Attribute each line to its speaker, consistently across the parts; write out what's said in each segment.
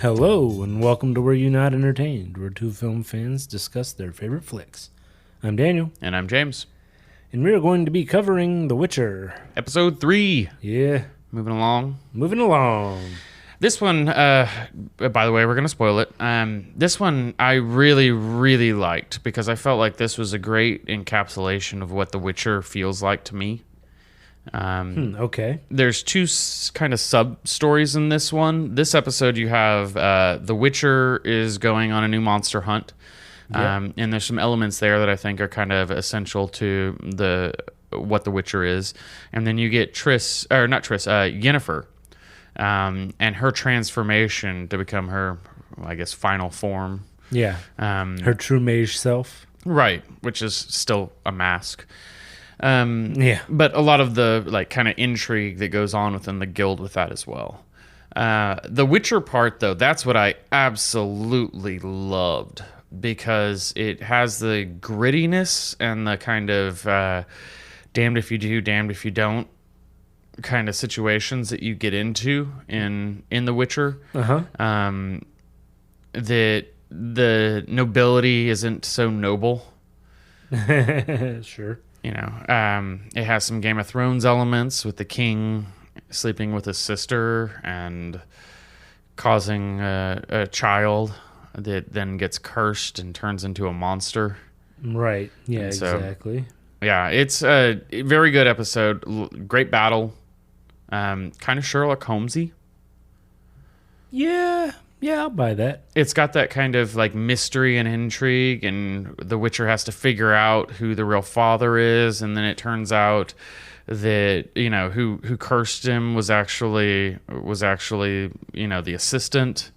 Speaker 1: Hello, and welcome to Were You Not Entertained, where two film fans discuss their favorite flicks. I'm Daniel,
Speaker 2: And I'm James.
Speaker 1: and we are going to be covering The Witcher.
Speaker 2: Episode 3.
Speaker 1: Yeah,
Speaker 2: Moving along.
Speaker 1: moving along.
Speaker 2: This one, by the way, we're going to spoil it. This one I really, really liked because I felt like this was a great encapsulation of what The Witcher feels like to me.
Speaker 1: Okay.
Speaker 2: There's two kind of sub-stories in this one. This episode you have The Witcher is going on a new monster hunt.
Speaker 1: Yep.
Speaker 2: And there's some elements there that I think are kind of essential to what The Witcher is. And then you get Yennefer, and her transformation to become her, I guess, final form.
Speaker 1: Yeah, her true mage self.
Speaker 2: Right, which is still a mask.
Speaker 1: Yeah.
Speaker 2: But a lot of the kind of intrigue that goes on within the guild with that as well. The Witcher part, though, that's what I absolutely loved because it has the grittiness and the kind of damned if you do, damned if you don't kind of situations that you get into in The Witcher.
Speaker 1: Uh-huh.
Speaker 2: That the nobility isn't so noble.
Speaker 1: Sure.
Speaker 2: You know, it has some Game of Thrones elements with the king sleeping with his sister and causing a child that then gets cursed and turns into a monster.
Speaker 1: Right. Yeah,
Speaker 2: And so-
Speaker 1: exactly.
Speaker 2: Yeah, it's a very good episode. Great battle. Kind of Sherlock Holmesy.
Speaker 1: Yeah, I'll buy that.
Speaker 2: It's got that kind of like mystery and intrigue, and the Witcher has to figure out who the real father is, and then it turns out that who cursed him was actually the assistant.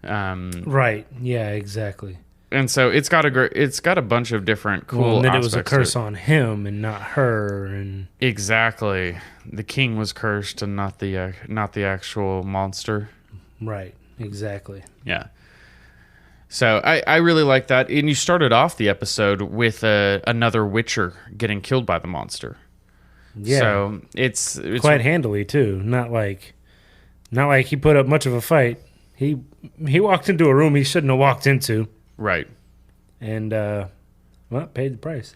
Speaker 1: Right. Yeah, exactly.
Speaker 2: And so it's got a bunch of different cool.
Speaker 1: Well, and then it was a
Speaker 2: aspects to
Speaker 1: curse on him and not her, and
Speaker 2: Exactly, the king was cursed and not the actual monster.
Speaker 1: right. Exactly.
Speaker 2: Yeah. So I really like that. And you started off the episode with another Witcher getting killed by the monster.
Speaker 1: Yeah.
Speaker 2: So it's
Speaker 1: Quite handily too. Not like he put up much of a fight. He walked into a room he shouldn't have walked into,
Speaker 2: right.
Speaker 1: and paid the price.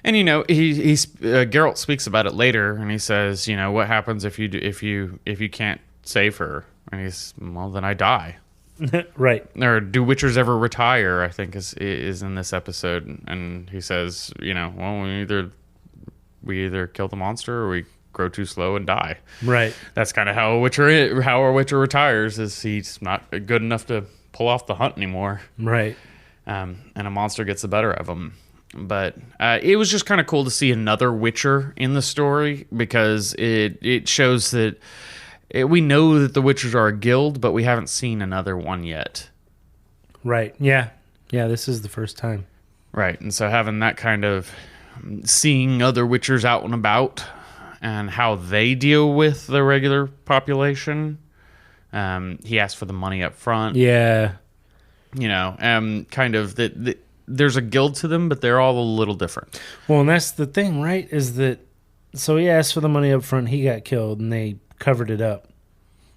Speaker 2: And Geralt speaks about it later, and he says, what happens if you can't save her? And he's, well, then I die.
Speaker 1: Right.
Speaker 2: Or do Witchers ever retire? I think is in this episode, and he says, well, we either kill the monster or we grow too slow and die.
Speaker 1: Right.
Speaker 2: That's kind of how a Witcher retires. Is he's not good enough to pull off the hunt anymore,
Speaker 1: Right.
Speaker 2: and a monster gets the better of him. But it was just kind of cool to see another Witcher in the story because it shows that. We know that the Witchers are a guild, but we haven't seen another one yet.
Speaker 1: Right. Yeah. This is the first time.
Speaker 2: Right, and so having that kind of seeing other Witchers out and about and how they deal with the regular population. He asked for the money up front.
Speaker 1: Yeah.
Speaker 2: Kind of that there's a guild to them, but they're all a little different.
Speaker 1: Well, and that's the thing, right? Is that so he asked for the money up front. He got killed, and they covered it up.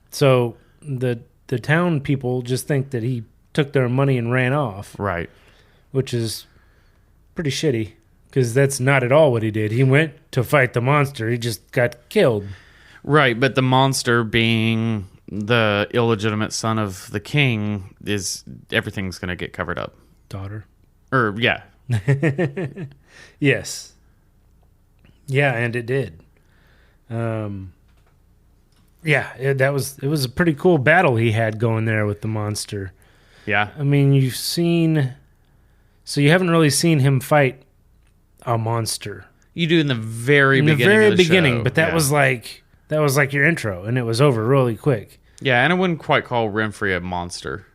Speaker 1: So the town people just think that he took their money and ran off.
Speaker 2: Right.
Speaker 1: Which is pretty shitty because that's not at all what he did. He went to fight the monster. He just got killed.
Speaker 2: Right, but the monster being the illegitimate son of the king everything's going to get covered up.
Speaker 1: Daughter.
Speaker 2: Or, yeah.
Speaker 1: Yes. Yeah, and it did. It was a pretty cool battle he had going there with the monster.
Speaker 2: Yeah.
Speaker 1: I mean, you haven't really seen him fight a monster.
Speaker 2: You do in the very
Speaker 1: In the
Speaker 2: beginning
Speaker 1: very
Speaker 2: of the
Speaker 1: beginning,
Speaker 2: show.
Speaker 1: but that was like your intro, and it was over really quick.
Speaker 2: Yeah, and I wouldn't quite call Renfrey a monster.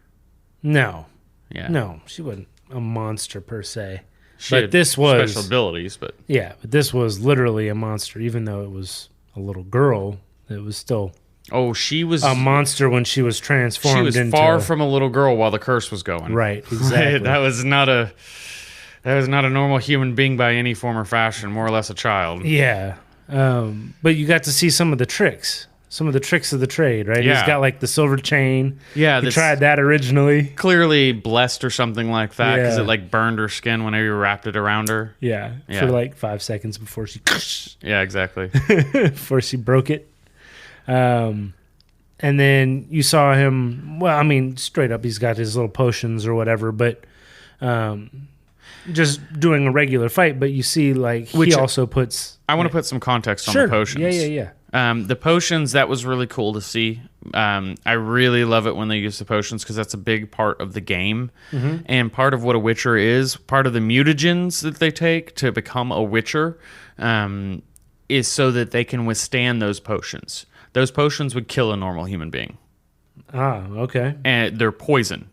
Speaker 1: No.
Speaker 2: Yeah.
Speaker 1: No, she wasn't a monster per se.
Speaker 2: She
Speaker 1: But
Speaker 2: had
Speaker 1: this was
Speaker 2: special abilities, but
Speaker 1: Yeah, but this was literally a monster, even though it was a little girl. It was still
Speaker 2: she was
Speaker 1: a monster when she was transformed
Speaker 2: she was
Speaker 1: into
Speaker 2: far from a little girl while the curse was going.
Speaker 1: Right, exactly.
Speaker 2: That was not a normal human being by any form or fashion, more or less a child.
Speaker 1: Yeah. But you got to see some of the tricks some of the tricks of the trade, right?
Speaker 2: Yeah.
Speaker 1: He's got like the silver chain.
Speaker 2: Yeah,
Speaker 1: He
Speaker 2: that's
Speaker 1: tried that originally.
Speaker 2: clearly blessed or something like that because
Speaker 1: Yeah.
Speaker 2: it like burned her skin whenever you wrapped it around her.
Speaker 1: Yeah,
Speaker 2: Yeah.
Speaker 1: for like 5 seconds before she
Speaker 2: Yeah, exactly.
Speaker 1: before she broke it. And then you saw him. Well, I mean, straight up, he's got his little potions or whatever, but just doing a regular fight. But you see, like
Speaker 2: Which-
Speaker 1: he also puts.
Speaker 2: I want to put some context on
Speaker 1: Sure.
Speaker 2: the potions.
Speaker 1: Yeah.
Speaker 2: The potions, that was really cool to see. I really love it when they use the potions because that's a big part of the game. And part of what a Witcher is, part of the mutagens that they take to become a Witcher is so that they can withstand those potions. Those potions would kill a normal human being.
Speaker 1: Ah, okay.
Speaker 2: And they're poison.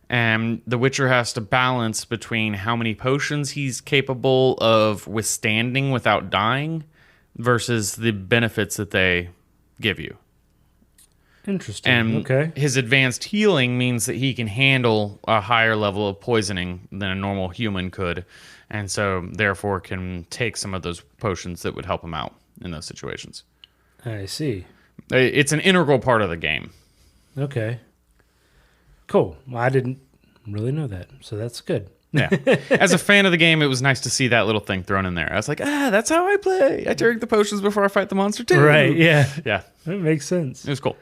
Speaker 2: And the Witcher has to balance between how many potions he's capable of withstanding without dying versus the benefits that they give you.
Speaker 1: Interesting.
Speaker 2: And
Speaker 1: okay.
Speaker 2: his advanced healing means that he can handle a higher level of poisoning than a normal human could. And so, therefore, can take some of those potions that would help him out in those situations.
Speaker 1: I see.
Speaker 2: It's an integral part of the game.
Speaker 1: Okay. Cool. Well, I didn't really know that, so that's good.
Speaker 2: Yeah. As a fan of the game, it was nice to see that little thing thrown in there. I was like, that's how I play. I drink the potions before I fight the monster too.
Speaker 1: Right. Yeah.
Speaker 2: Yeah.
Speaker 1: That makes sense.
Speaker 2: It was cool.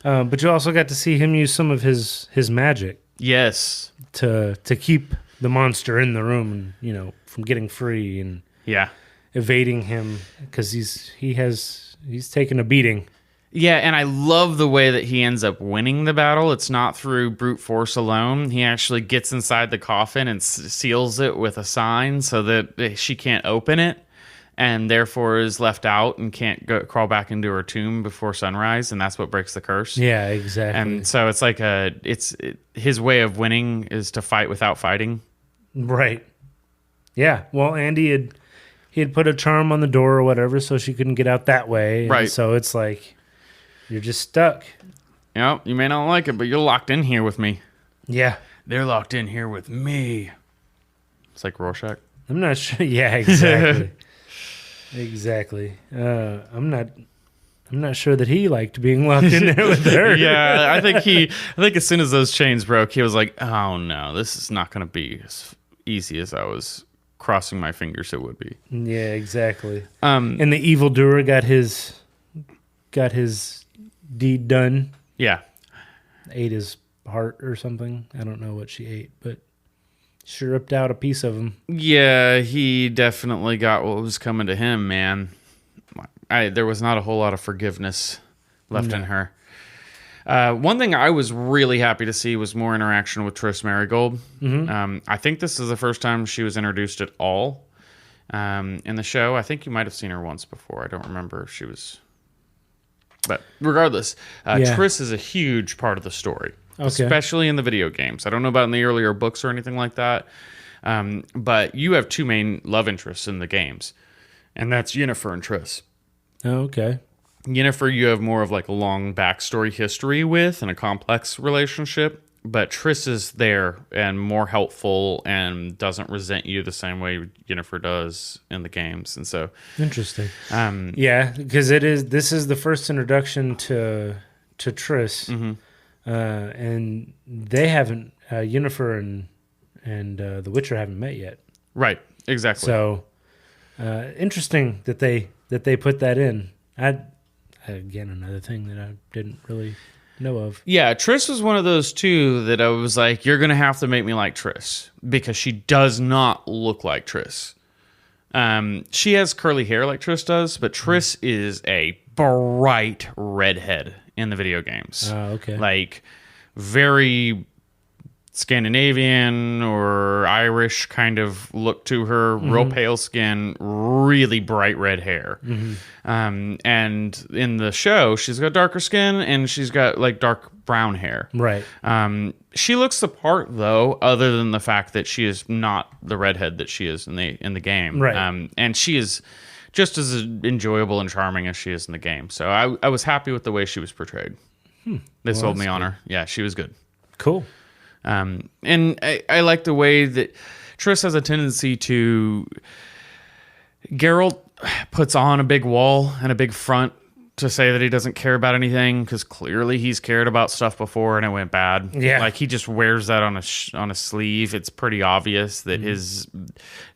Speaker 1: But you also got to see him use some of his magic
Speaker 2: Yes.
Speaker 1: to keep the monster in the room and, you know, from getting free and
Speaker 2: Yeah.
Speaker 1: evading him because he's taken a beating.
Speaker 2: Yeah, and I love the way that he ends up winning the battle. It's not through brute force alone. He actually gets inside the coffin and seals it with a sign so that she can't open it, and therefore is left out and can't crawl back into her tomb before sunrise, and that's what breaks the curse.
Speaker 1: Yeah, exactly.
Speaker 2: And so it's like his way of winning is to fight without fighting.
Speaker 1: Right. Yeah. Well, Andy had put a charm on the door or whatever, so she couldn't get out that way. And
Speaker 2: Right.
Speaker 1: so it's like you're just stuck.
Speaker 2: You know, you may not like it, but you're locked in here with me.
Speaker 1: Yeah.
Speaker 2: They're locked in here with me. It's like Rorschach.
Speaker 1: I'm not sure. Yeah, exactly. Exactly. I'm not sure that he liked being locked in there with her.
Speaker 2: Yeah, I think as soon as those chains broke, he was like, "Oh no, this is not going to be as easy as I was crossing my fingers it would be."
Speaker 1: Yeah, exactly. And the evildoer got his deed done.
Speaker 2: Yeah,
Speaker 1: Ate his heart or something. I don't know what she ate, but she ripped out a piece of him.
Speaker 2: yeah, he definitely got what was coming to him, man. There was not a whole lot of forgiveness left in her. One thing I was really happy to see was more interaction with Triss Merigold. I think this is the first time she was introduced at all in the show. I think you might have seen her once before. I don't remember if she was... But regardless,
Speaker 1: Yeah.
Speaker 2: Triss is a huge part of the story,
Speaker 1: Okay.
Speaker 2: especially in the video games. I don't know about in the earlier books or anything like that, but you have two main love interests in the games, and that's Yennefer and Triss.
Speaker 1: Oh, okay.
Speaker 2: Yennefer, you have more of like a long backstory history with and a complex relationship, but Triss is there and more helpful and doesn't resent you the same way Yennefer does in the games. And so,
Speaker 1: Interesting. Yeah, because this is the first introduction to Triss, and they haven't Yennefer and the Witcher haven't met yet.
Speaker 2: right, exactly.
Speaker 1: So interesting that they put that in. Again, another thing that I didn't really know of.
Speaker 2: Yeah, Triss was one of those too that I was like, you're going to have to make me like Triss because she does not look like Triss. She has curly hair like Triss does, but Triss is a bright redhead in the video games.
Speaker 1: Oh, okay.
Speaker 2: Like very Scandinavian or Irish kind of look to her, real pale skin, really bright red hair. And in the show, she's got darker skin and she's got like dark brown hair.
Speaker 1: Right.
Speaker 2: She looks the part though, other than the fact that she is not the redhead that she is in the game.
Speaker 1: Right.
Speaker 2: And she is just as enjoyable and charming as she is in the game. So I was happy with the way she was portrayed. They sold me on her. Yeah, she was good.
Speaker 1: Cool.
Speaker 2: And I like the way that Triss has a tendency to... Geralt puts on a big wall and a big front to say that he doesn't care about anything, because clearly he's cared about stuff before and it went bad.
Speaker 1: Yeah.
Speaker 2: Like, he just wears that on a sleeve. It's pretty obvious that his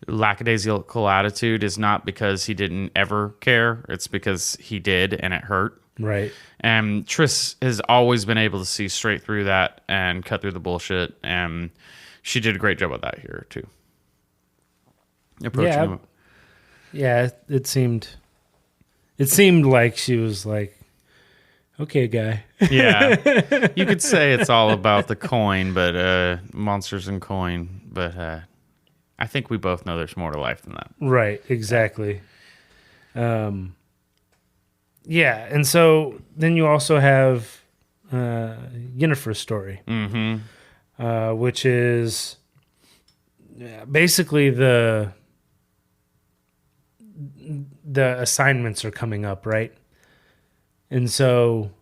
Speaker 2: lackadaisical attitude is not because he didn't ever care. It's because he did, and it hurt.
Speaker 1: Right.
Speaker 2: And Triss has always been able to see straight through that and cut through the bullshit. And she did a great job of that here too. Approaching him.
Speaker 1: Yeah, it seemed like she was like, okay, guy.
Speaker 2: Yeah. You could say it's all about the coin, but monsters and coin. But I think we both know there's more to life than that.
Speaker 1: Right, exactly. Yeah, and so then you also have Yennefer's story, which is basically the assignments are coming up, right? And so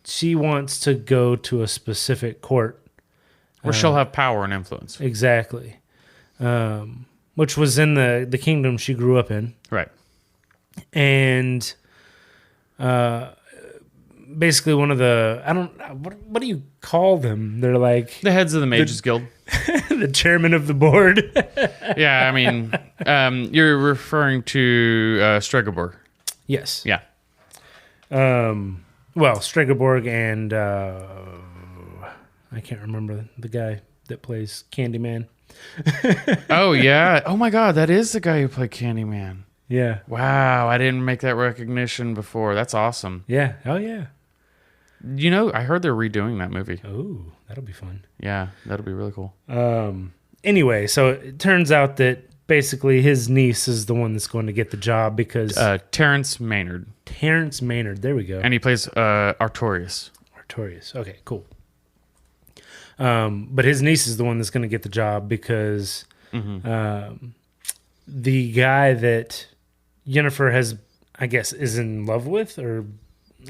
Speaker 1: she wants to go to a specific court.
Speaker 2: Where she'll have power and influence.
Speaker 1: Exactly. Which was in the kingdom she grew up in.
Speaker 2: Right.
Speaker 1: And basically one of the, what do you call them? They're like
Speaker 2: The heads of the Mages Guild.
Speaker 1: the chairman of the board.
Speaker 2: Yeah, I mean, you're referring to Stregoborg.
Speaker 1: Yes.
Speaker 2: Yeah.
Speaker 1: Well, Stregoborg and I can't remember the guy that plays Candyman.
Speaker 2: Oh, yeah. Oh, my God. That is the guy who played Candyman.
Speaker 1: Yeah.
Speaker 2: Wow. I didn't make that recognition before. That's awesome.
Speaker 1: Yeah. Oh, yeah.
Speaker 2: You know, I heard they're redoing that movie.
Speaker 1: Oh, that'll be fun.
Speaker 2: Yeah, that'll be really cool.
Speaker 1: Anyway, so it turns out that basically his niece is the one that's going to get the job because
Speaker 2: Terrence Maynard.
Speaker 1: Terrence Maynard. There we go.
Speaker 2: And he plays Artorias.
Speaker 1: Artorias. Okay, cool. But his niece is the one that's going to get the job because the guy that Yennefer has, I guess, is in love with, or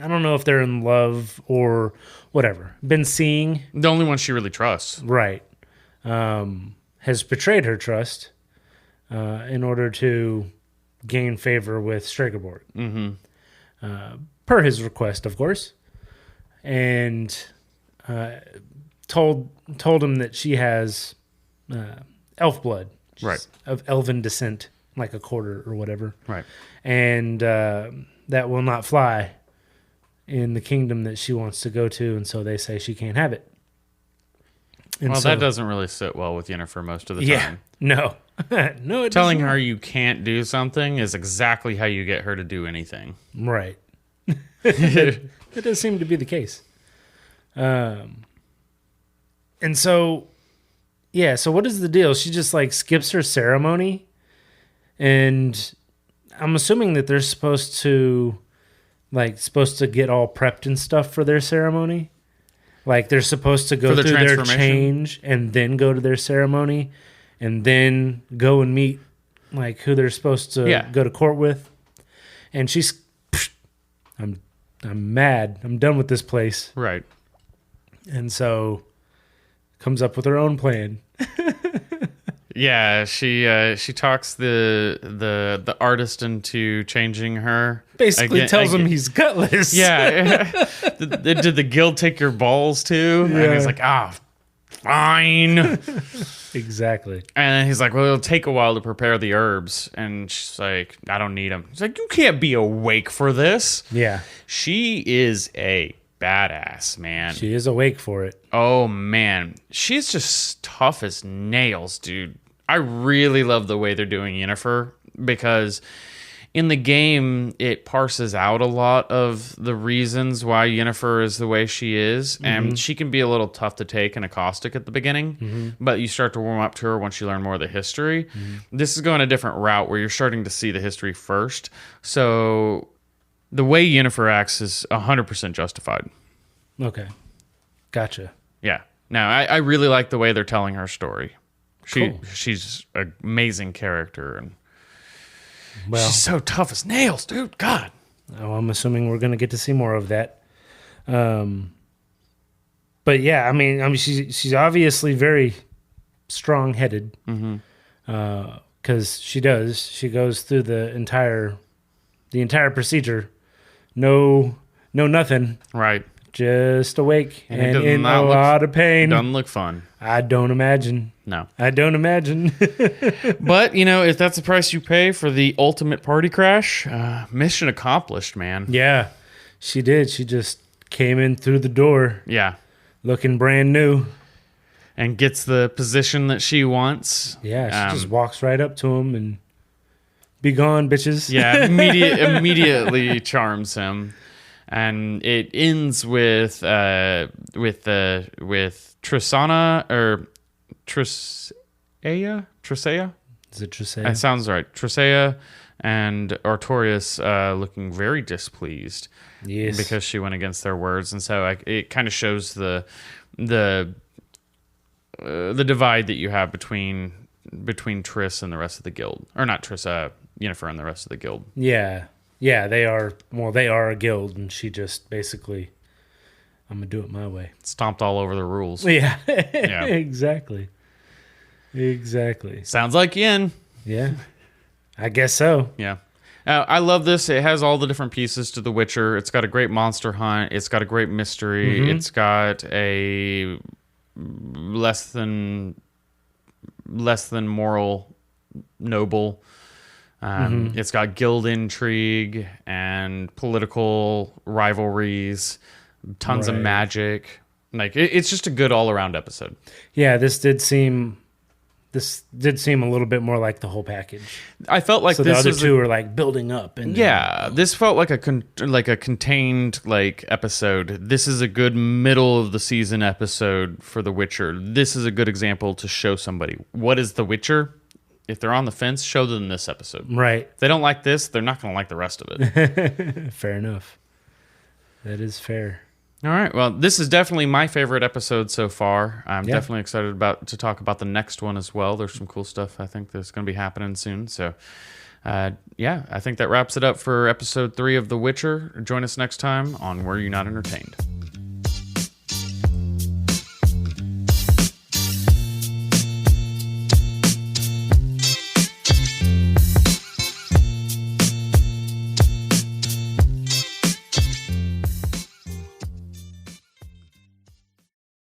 Speaker 1: I don't know if they're in love or whatever, been seeing.
Speaker 2: The only one she really trusts.
Speaker 1: Right. Has betrayed her trust in order to gain favor with Stregoborg. Per his request, of course. And told him that she has elf blood.
Speaker 2: Right.
Speaker 1: Of elven descent, like a quarter or whatever.
Speaker 2: Right.
Speaker 1: And that will not fly in the kingdom that she wants to go to, and so they say she can't have it. And
Speaker 2: well,
Speaker 1: so,
Speaker 2: that doesn't really sit well with Yennefer most of the
Speaker 1: yeah,
Speaker 2: time.
Speaker 1: no. No, it
Speaker 2: Telling
Speaker 1: doesn't.
Speaker 2: her you can't do something is exactly how you get her to do anything.
Speaker 1: Right. That does seem to be the case. And so, yeah, so what is the deal? She just like skips her ceremony, and I'm assuming that they're supposed to get all prepped and stuff for their ceremony. Like they're supposed to go
Speaker 2: For the
Speaker 1: through their
Speaker 2: transformation?
Speaker 1: change and then go to their ceremony and then go and meet like who they're supposed to go to court with. And she's, I'm mad. I'm done with this place.
Speaker 2: Right.
Speaker 1: And so comes up with her own plan.
Speaker 2: Yeah, she talks the artist into changing her.
Speaker 1: Basically tells him he's gutless.
Speaker 2: Yeah. Did the guild take your balls too?
Speaker 1: Yeah.
Speaker 2: And he's like, fine.
Speaker 1: Exactly.
Speaker 2: And he's like, well, it'll take a while to prepare the herbs. And she's like, I don't need them. He's like, you can't be awake for this.
Speaker 1: Yeah.
Speaker 2: She is a badass, man.
Speaker 1: She is awake for it.
Speaker 2: Oh, man. She's just tough as nails, dude. I really love the way they're doing Yennefer because in the game, it parses out a lot of the reasons why Yennefer is the way she is. And she can be a little tough to take and a caustic at the beginning, but you start to warm up to her once you learn more of the history. This is going a different route where you're starting to see the history first. So the way Yennefer acts is 100% justified.
Speaker 1: Okay. Gotcha.
Speaker 2: Yeah. Now, I really like the way they're telling her story.
Speaker 1: Cool.
Speaker 2: She's an amazing character, and
Speaker 1: Well,
Speaker 2: she's so tough as nails, dude. God.
Speaker 1: I'm assuming we're going to get to see more of that. But yeah, I mean, she's obviously very strong-headed. Because she goes through the entire the entire procedure. No nothing.
Speaker 2: Right.
Speaker 1: Just awake
Speaker 2: And it
Speaker 1: and
Speaker 2: does
Speaker 1: in
Speaker 2: not
Speaker 1: a
Speaker 2: look-
Speaker 1: lot of pain.
Speaker 2: Doesn't look fun.
Speaker 1: I don't imagine.
Speaker 2: No.
Speaker 1: I don't imagine.
Speaker 2: But, if that's the price you pay for the ultimate party crash, mission accomplished, man.
Speaker 1: Yeah, she did. She just came in through the door
Speaker 2: Yeah.
Speaker 1: looking brand new.
Speaker 2: And gets the position that she wants.
Speaker 1: Yeah, she just walks right up to him and be gone, bitches.
Speaker 2: Yeah, immediately charms him. And it ends with Tristana or Trisea?
Speaker 1: Is it Trisea?
Speaker 2: That sounds right. Trisea and Artorias looking very displeased.
Speaker 1: Yes.
Speaker 2: Because she went against their words, and so it kind of shows the divide that you have between Triss and the rest of the guild, or not Triss, Yennefer and the rest of the guild.
Speaker 1: Yeah. Yeah, they are. Well, they are a guild, and she just basically, I'm going to do it my way.
Speaker 2: Stomped all over the rules.
Speaker 1: Yeah.
Speaker 2: Yeah.
Speaker 1: Exactly.
Speaker 2: Sounds like Yen.
Speaker 1: Yeah. I guess so.
Speaker 2: Yeah. I love this. It has all the different pieces to The Witcher. It's got a great monster hunt. It's got a great mystery.
Speaker 1: Mm-hmm.
Speaker 2: It's got a less than moral noble. It's got guild intrigue and political rivalries, tons of
Speaker 1: Right.
Speaker 2: magic. Like it's just a good all around episode.
Speaker 1: Yeah, this did seem a little bit more like the whole package.
Speaker 2: I felt like
Speaker 1: So the
Speaker 2: this
Speaker 1: other
Speaker 2: was
Speaker 1: two are like building up, and
Speaker 2: yeah, this felt like a contained episode. This is a good middle of the season episode for The Witcher. This is a good example to show somebody what is The Witcher. If they're on the fence, show them this episode.
Speaker 1: right.
Speaker 2: If they don't like this, they're not going to like the rest of it.
Speaker 1: Fair enough. That is fair.
Speaker 2: All right. Well, this is definitely my favorite episode so far. I'm
Speaker 1: Yeah.
Speaker 2: definitely excited to talk about the next one as well. There's some cool stuff I think that's going to be happening soon. So, yeah, I think that wraps it up for episode 3 of The Witcher. Join us next time on Were You Not Entertained?